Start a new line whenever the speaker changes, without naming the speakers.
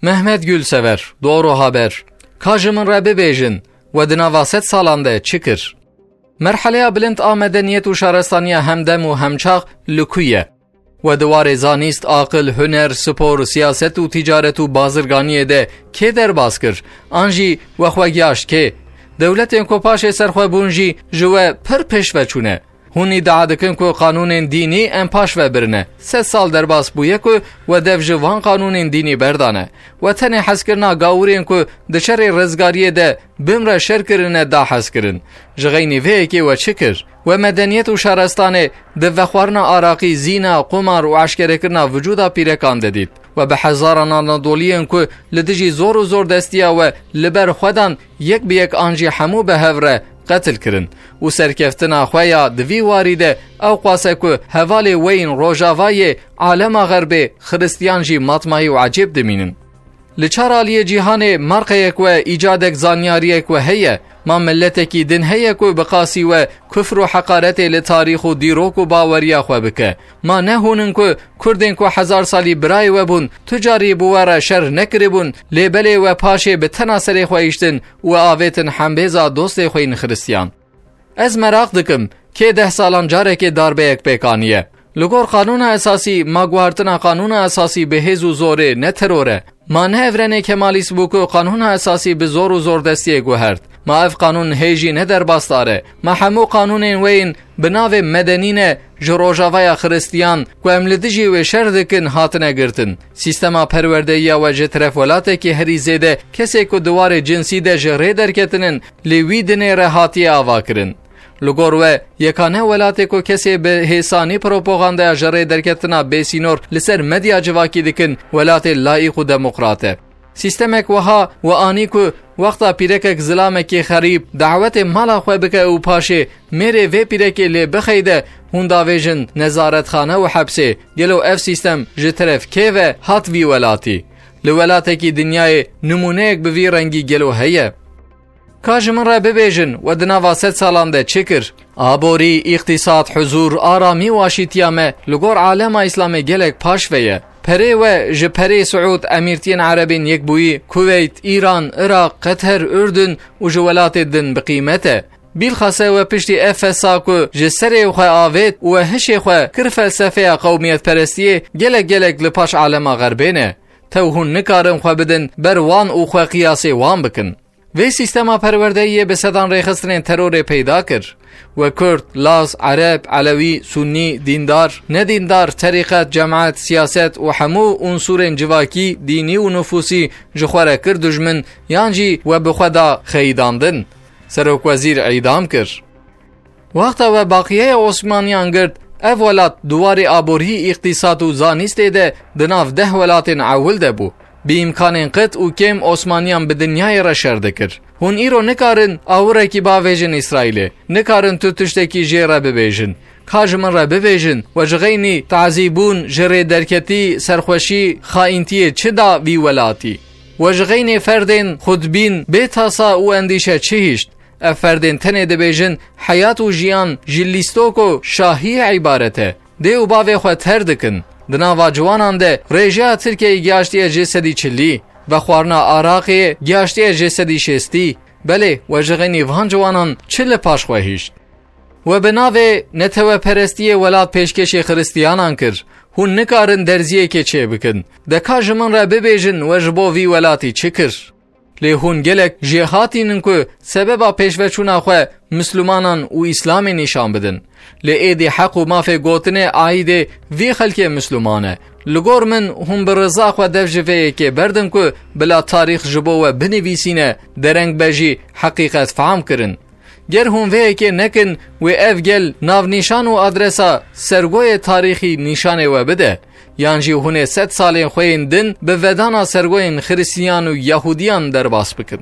Mehmet Gülsever, Doğru Haber. Kajımın Rabbi bejin ve dinavaset salande çıkır. Merhaleya bilind a medeniyet u şarestaniya hemdem u hemçaq lüküye. Ve duvar zanist, akıl, hüner, spor, siyaset u ticaret u bazırganiye de ke derbas kir. Anji ve xwegiyaş ke. Devletin ko paşe serxwe bunji jwe per peşve çune. Hûn îdia dikin ku qanûnên dînî em paş ve birine. 3 sal derbas bûye ku we dev ji van qanûnên dînî berdane. We tenê hezkirina gawûrên ku di şerê rizgariyê de bimre şerkirine da hezkirin. Ji xeynî vêyekê we çi kir? We medeniyet û şarestanê di vexwarina araqî, zîna, qumar û eşkerekirina vücuda pîrekan de dît. We bi hezaran Anadoliyên ku li dijî zor û zor destiya we li ber xwedan yek bi yek an jî hemû behevre قتل کرن و سرکفتنا خویا دوی واریده او قاسه که حوالی وین روژاوای عالم غربی خریستیان جی مطمعی و عجیب دمینن. لچارالی جیهان مرقه یک و ایجادک زانیاری یک و هیه ما ملتکی دن هیه که بقاسی و کفر و حقارت لتاریخ و دیروک و باوریا خو بکه ما نهونن که کردن که 1000 سالی برای و بون تجاری بواره شر نکری بون لیبلی و پاشه به تناسری خویشتن و آویتن حنبیزا دوست خوین خریستیان. از مراق دکم که 10 سالان جاره که داربه یک پیکانیه لگور قانون اساسی ما گوارتنا قانون اساسی به هزو زوره نه تروره ما نه افرنه کمالیس بوکو قانون اساسی به زور و زور دستیه گوهرد ما اف قانون هیجی نه در باستاره ما همو قانون وین بناو مدنینه جروجاوای خریستیان کو املدجی و شردکن هاتنه گرتن سیستما پرورده یا و جترف ولاته که هری زیده کسی که دوار جنسی ده جره درکتنن لیوی دنه رهاتی آوا کرن لگور و یکانه ولاته کو کسی به حسانی پروپاگاندا جره درکتنا بیسینور لسر مدیا جواکی دکن ولاته لایق و دموکراته سیستمک وها و آنی کو وقتا پیرکک ظلامکی خریب دعوت مالا خو بکه او پاشه میره و پیرکی لی بخیده هوندا ویژن نظارت خانه و حبسه گلو اف سیستم جترف که و هات وی ولاتی لولاته کی دنیای نمونه یک بوی رنگی گلو هیه کاجمن را ببیجن و دناوا 3 سالان ده چکر آبوری اقتصاد حضور آرامی و آشیتیامه لگور عالم اسلام گلک پاش ویه پره و جپره سعود امیرتین عربین یک بویی کویت، ایران، عراق، قطر، اردن و جولات دن بقیمته بالخاصه و پشتی افسا کو جسری خو آوید و هشی خو کر فلسفه قومیت پرستی گلک لپاش عالم غربینه توهون نکارم خو بدن بروان او خو قیاسی وان بکن و سیستما پرورده‌ای به صدان ریخسترین ترور پیدا کرد و کرد، لاز، عرب، علوی، سنی، دیندار، ندیندار، طریقت، جماعت، سیاست و همو عنصر جواکی، دینی و نفوسی جخوره کرد دجمن یانجی و بخدا خیداندن سروک وزیر اعدام کرد. وقتا و باقیه عثمانیان گرد اولاد دوار آبوری اقتصاد و زانست ده دناف 10 ولات عول ده بو بی امکان قط و کم عثمانیان به دنیای را شرده کر هون ایرو نکارن آوره کی باویجن اسرائیل نکارن تو تشتکی جی را ببیجن کاجمن را ببیجن و جغینی تعذیبون جره درکتی سرخوشی خائنتی چه دا وی ولاتی و جغینی فردین خودبین بیتاسا و اندیشه چه هشت افردین تنه دبیجن حیات و جیان جلیستوکو شاهی عبارته دیو باوی خود تردکن دناوا جوانان ده رژیا ترکیه گیاشتی جسدی چلی و خوارنا عراقی گیاشتی جسدی شستی بله و جغنی وان جوانان چل پاش خواهیشت و بناوه نتوه پرستی ولاد پیشکش خریستیانان کر هون نکارن درزیه که چه بکن دکا جمن را ببیجن و جبو وی ولاتی چه کر لی هون گلک جهاتینن که سببا پیشوچونا خواه مسلمانان و اسلامی نشان بدن لی ایدی حق و مافه گوتنه آیده وی خلک مسلمانه لگور من هم برزا خواه دفجوه که بردن که بلا تاریخ جبو و بنویسینه درنگ بجی حقیقت فهم کرن گر هم وی که نکن و اف گل ناو نشان و ادرسا سرگوی تاریخی نشانه و بده یانجی هونه 100 سالین خوین دن به ودانا سرگوین خریستیان و یهودیان در باس بکن